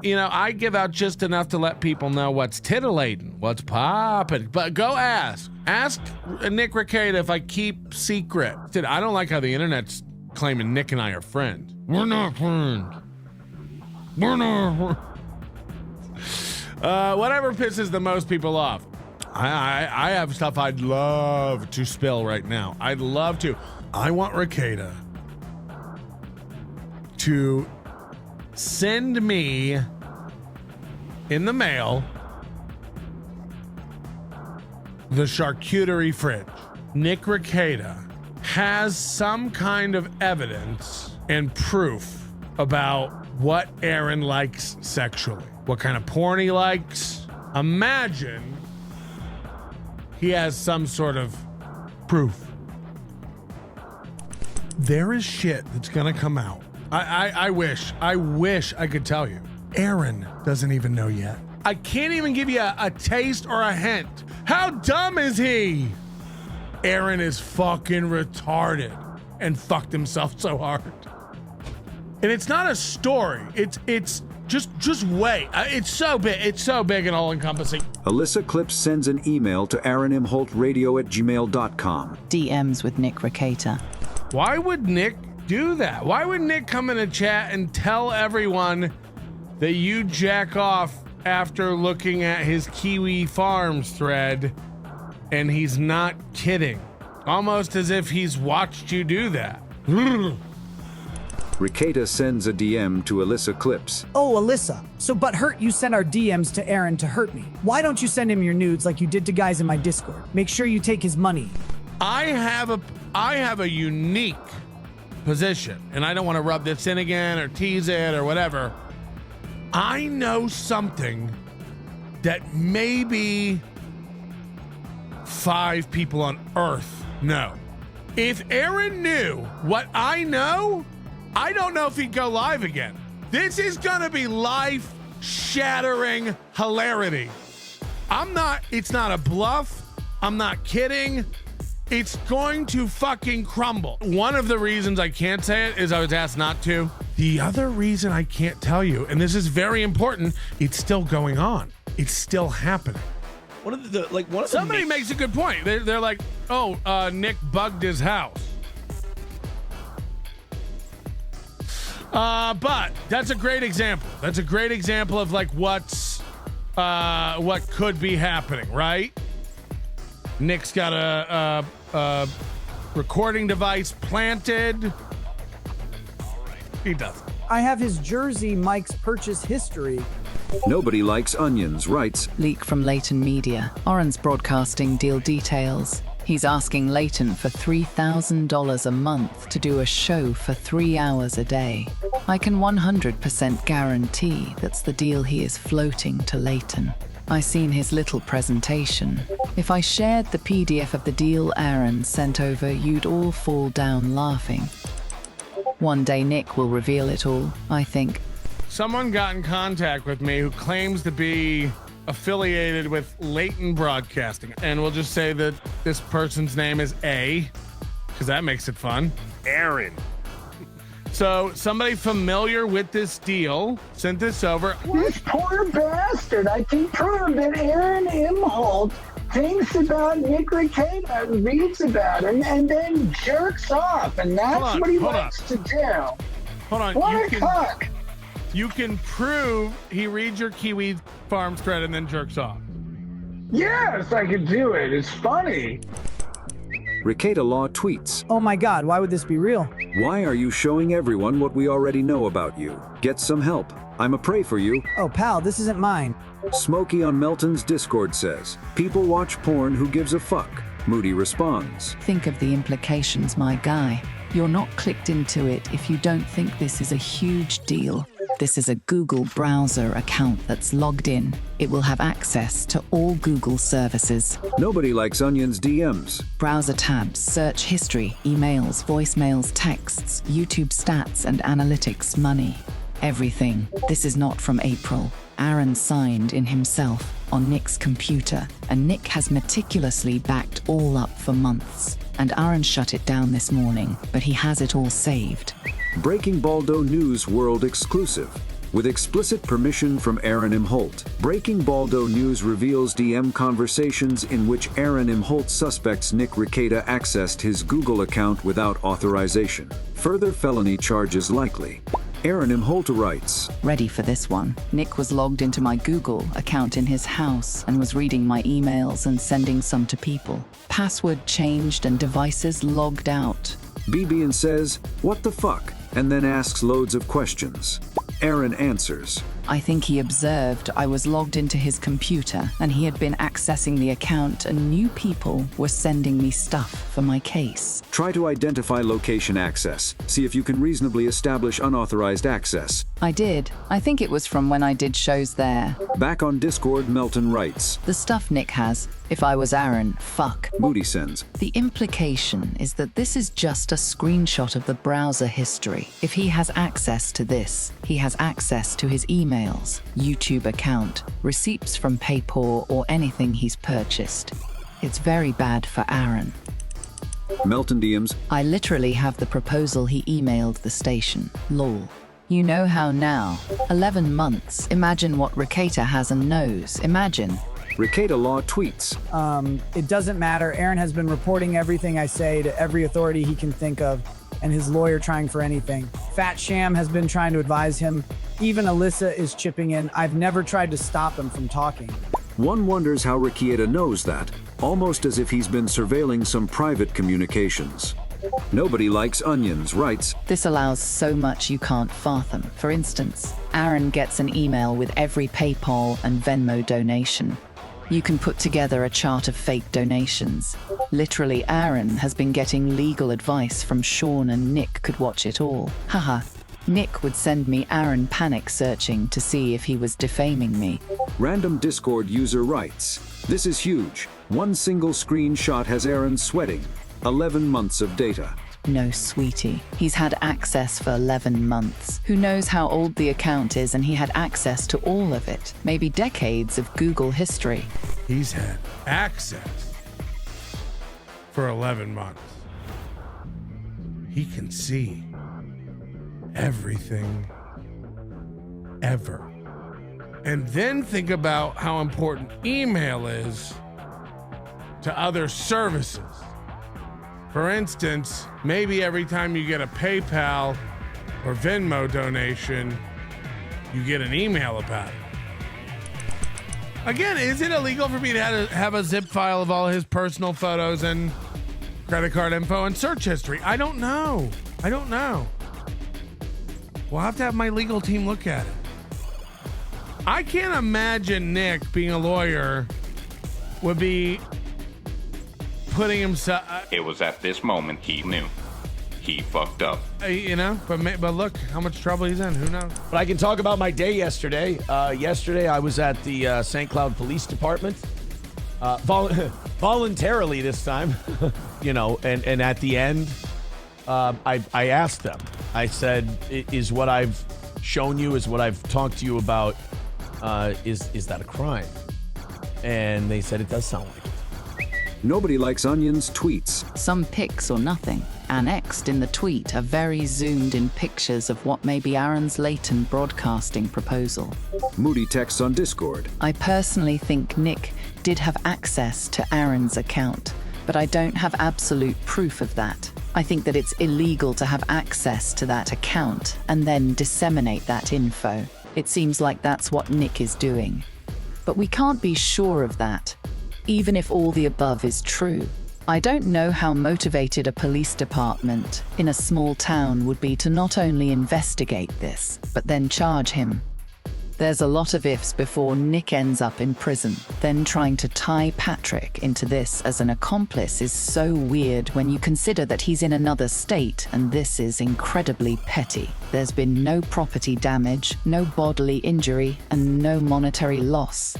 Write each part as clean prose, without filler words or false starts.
I give out just enough to let people know what's titillating, what's popping. But go ask Nick Rekieta if I keep secret. Dude, I don't like how the internet's claiming Nick and I are friends. We're not friends. We're not. Whatever pisses the most people off. I have stuff I'd love to spill right now. I'd love to. I want Rekieta to send me in the mail the charcuterie fridge. Nick Rekieta has some kind of evidence and proof about what Aaron likes sexually, what kind of porn he likes. Imagine he has some sort of proof. There is shit that's gonna come out. I wish I could tell you. Aaron doesn't even know yet. I can't even give you a taste or a hint. How dumb is he? Aaron is fucking retarded and fucked himself so hard. And it's not a story. It's just wait. It's so big. It's so big and all encompassing. Alyssa Clips sends an email to aaronmholtradio@gmail.com. DMs with Nick Rekieta. Why would Nick do that? Why would Nick come in a chat and tell everyone that you jack off after looking at his Kiwi Farms thread and he's not kidding? Almost as if he's watched you do that. Rekieta sends a DM to Alyssa Clips. Oh, Alyssa, so butthurt you sent our DMs to Aaron to hurt me. Why don't you send him your nudes like you did to guys in my Discord? Make sure you take his money. I have a unique position, and I don't want to rub this in again or tease it or whatever. I know something that maybe 5 people on Earth know. If Aaron knew what I know, I don't know if he'd go live again. This is gonna be life-shattering hilarity. It's not a bluff. I'm not kidding. It's going to fucking crumble. One of the reasons I can't say it is I was asked not to. The other reason I can't tell you, and this is very important, it's still going on. It's still happening. Somebody makes a good point. They're like, oh, Nick bugged his house. But that's a great example. That's a great example of like what could be happening, right? Nick's got a recording device planted. He doesn't. I have his jersey Mike's purchase history. Nobody Likes Onions writes, Leak from Leighton Media. Oren's broadcasting deal details. He's asking Leighton for $3,000 a month to do a show for 3 hours a day. I can 100% guarantee that's the deal he is floating to Leighton. I seen his little presentation. If I shared the PDF of the deal Aaron sent over, you'd all fall down laughing. One day Nick will reveal it all, I think. Someone got in contact with me who claims to be affiliated with Leighton Broadcasting. And we'll just say that this person's name is A, because that makes it fun. Aaron. So somebody familiar with this deal sent this over. This poor bastard. I can prove that Aaron Imholt thinks about Nick Rekieta, reads about him, and then jerks off. And that's what he likes to do. Hold on. What a cock. You can prove he reads your Kiwi Farms thread and then jerks off. Yes, I could do it. It's funny. Rekieta Law tweets, Oh my god, why would this be real? why are you showing everyone what we already know about you? Get some help. I'm a pray for you. Oh pal, this isn't mine. Smokey on Melton's Discord says, people watch porn, who gives a fuck? Moody responds, Think of the implications, my guy. You're not clicked into it if you don't think this is a huge deal. This is a Google browser account that's logged in. It will have access to all Google services. Nobody Likes Onions DMs. Browser tabs, search history, emails, voicemails, texts, YouTube stats and analytics, money. Everything. This is not from April. Aaron signed in himself on Nick's computer, and Nick has meticulously backed all up for months. And Aaron shut it down this morning, but he has it all saved. Breaking Baldo News World exclusive. With explicit permission from Aaron M. Holt, Breaking Baldo News reveals DM conversations in which Aaron M. Holt suspects Nick Rekieta accessed his Google account without authorization. Further felony charges likely. Aaron M. Holt writes, Ready for this one. Nick was logged into my Google account in his house and was reading my emails and sending some to people. Password changed and devices logged out. BB says, "What the fuck?" and then asks loads of questions. Aaron answers, I think he observed I was logged into his computer and he had been accessing the account and new people were sending me stuff for my case. "Try to identify location access. See if you can reasonably establish unauthorized access." I did. I think it was from when I did shows there. Back on Discord, Melton writes, The stuff Nick has, if I was Aaron, fuck. Moody sends, The implication is that this is just a screenshot of the browser history. If he has access to this, he has access to his emails, YouTube account, receipts from PayPal or anything he's purchased. It's very bad for Aaron. Melton DMs, I literally have the proposal he emailed the station. Lol. You know how now. 11 months. Imagine what Rekieta has and knows. Imagine. Rekieta Law tweets, It doesn't matter. Aaron has been reporting everything I say to every authority he can think of, and his lawyer trying for anything. Fat Sham has been trying to advise him. Even Alyssa is chipping in. I've never tried to stop him from talking. One wonders how Rekieta knows that, almost as if he's been surveilling some private communications. Nobody Likes Onions writes, This allows so much you can't fathom. For instance, Aaron gets an email with every PayPal and Venmo donation. You can put together a chart of fake donations. Literally, Aaron has been getting legal advice from Sean and Nick could watch it all. Haha. Nick would send me Aaron panic searching to see if he was defaming me. Random Discord user writes, "This is huge. One single screenshot has Aaron sweating. 11 months of data." No, sweetie. He's had access for 11 months. Who knows how old the account is, and he had access to all of it. Maybe decades of Google history. He's had access for 11 months. He can see everything ever. And then think about how important email is to other services. For instance, maybe every time you get a PayPal or Venmo donation, you get an email about it. Again, is it illegal for me to have a zip file of all his personal photos and credit card info and search history? I don't know. We'll have to have my legal team look at it. I can't imagine Nick, being a lawyer, would be putting himself. It was at this moment he knew. He fucked up. But look how much trouble he's in. Who knows? But I can talk about my day yesterday. Yesterday I was at the St. Cloud Police Department, voluntarily this time, and at the end, I asked them. I said, "Is what I've shown you, is what I've talked to you about, is that a crime?" And they said it does sound like it. Nobody Likes Onions tweets, Some pics or nothing. Annexed in the tweet are very zoomed in pictures of what may be Aaron's Leighton broadcasting proposal. Moody texts on Discord, I personally think Nick did have access to Aaron's account, but I don't have absolute proof of that. I think that it's illegal to have access to that account and then disseminate that info. It seems like that's what Nick is doing. But we can't be sure of that, even if all the above is true. I don't know how motivated a police department in a small town would be to not only investigate this, but then charge him. There's a lot of ifs before Nick ends up in prison. Then trying to tie Patrick into this as an accomplice is so weird when you consider that he's in another state and this is incredibly petty. There's been no property damage, no bodily injury, and no monetary loss.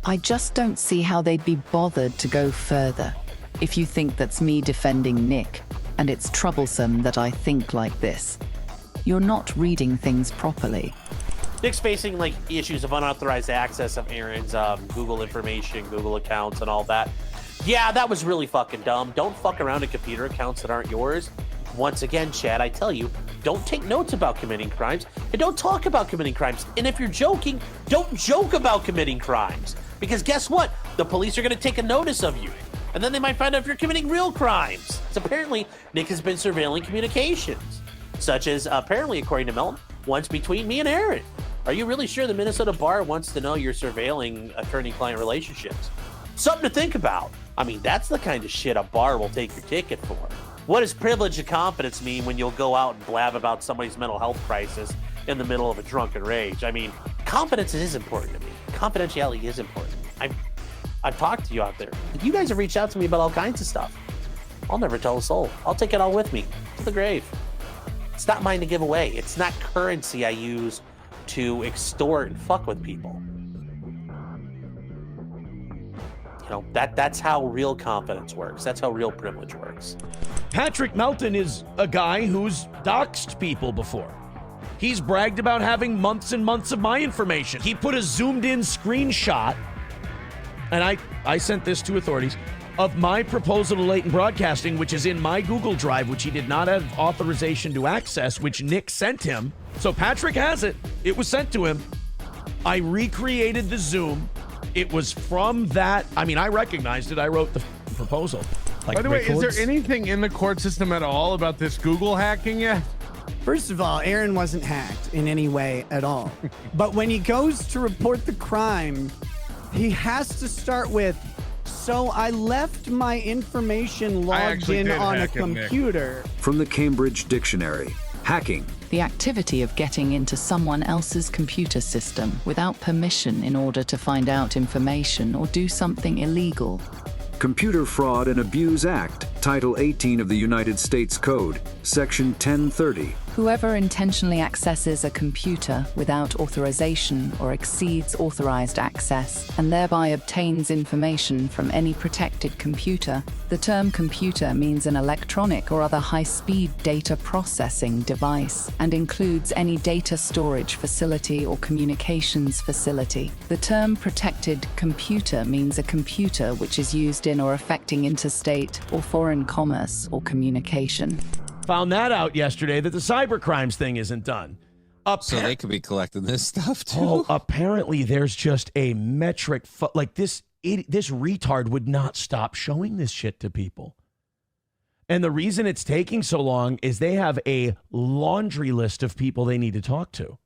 I just don't see how they'd be bothered to go further. If you think that's me defending Nick, and it's troublesome that I think like this, you're not reading things properly. Nick's facing issues of unauthorized access of Aaron's Google information, Google accounts, and all that. Yeah, that was really fucking dumb. Don't fuck around in computer accounts that aren't yours. Once again, Chad, I tell you, don't take notes about committing crimes, and don't talk about committing crimes. And if you're joking, don't joke about committing crimes. Because guess what? The police are going to take a notice of you. And then they might find out if you're committing real crimes. So apparently, Nick has been surveilling communications, such as, apparently, according to Melton, once between me and Aaron. Are you really sure the Minnesota bar wants to know you're surveilling attorney-client relationships? Something to think about. I mean, that's the kind of shit a bar will take your ticket for. What does privilege and confidence mean when you'll go out and blab about somebody's mental health crisis in the middle of a drunken rage? I mean, confidence is important to me. Confidentiality is important. I've talked to you out there. You guys have reached out to me about all kinds of stuff. I'll never tell a soul. I'll take it all with me to the grave. It's not mine to give away. It's not currency I use to extort and fuck with people. You know, that's how real confidence works. That's how real privilege works. Patrick Melton is a guy who's doxed people before. He's bragged about having months and months of my information. He put a zoomed in screenshot, and I sent this to authorities, of my proposal to Leighton Broadcasting, which is in my Google Drive, which he did not have authorization to access, which Nick sent him. So Patrick has it. It was sent to him. I recreated the Zoom. It was from that. I mean, I recognized it. I wrote the proposal. By the way, is there anything in the court system at all about this Google hacking yet? First of all, Aaron wasn't hacked in any way at all. But when he goes to report the crime, he has to start with, so I left my information logged in on a computer. From the Cambridge Dictionary, hacking. The activity of getting into someone else's computer system without permission in order to find out information or do something illegal. Computer Fraud and Abuse Act, Title 18 of the United States Code, Section 1030. Whoever intentionally accesses a computer without authorization or exceeds authorized access and thereby obtains information from any protected computer. The term computer means an electronic or other high-speed data processing device and includes any data storage facility or communications facility. The term protected computer means a computer which is used in or affecting interstate or foreign commerce or communication. Found that out yesterday that the cybercrimes thing isn't done. So they could be collecting this stuff too. Oh, apparently there's just a metric. Like this retard would not stop showing this shit to people. And the reason it's taking so long is they have a laundry list of people they need to talk to.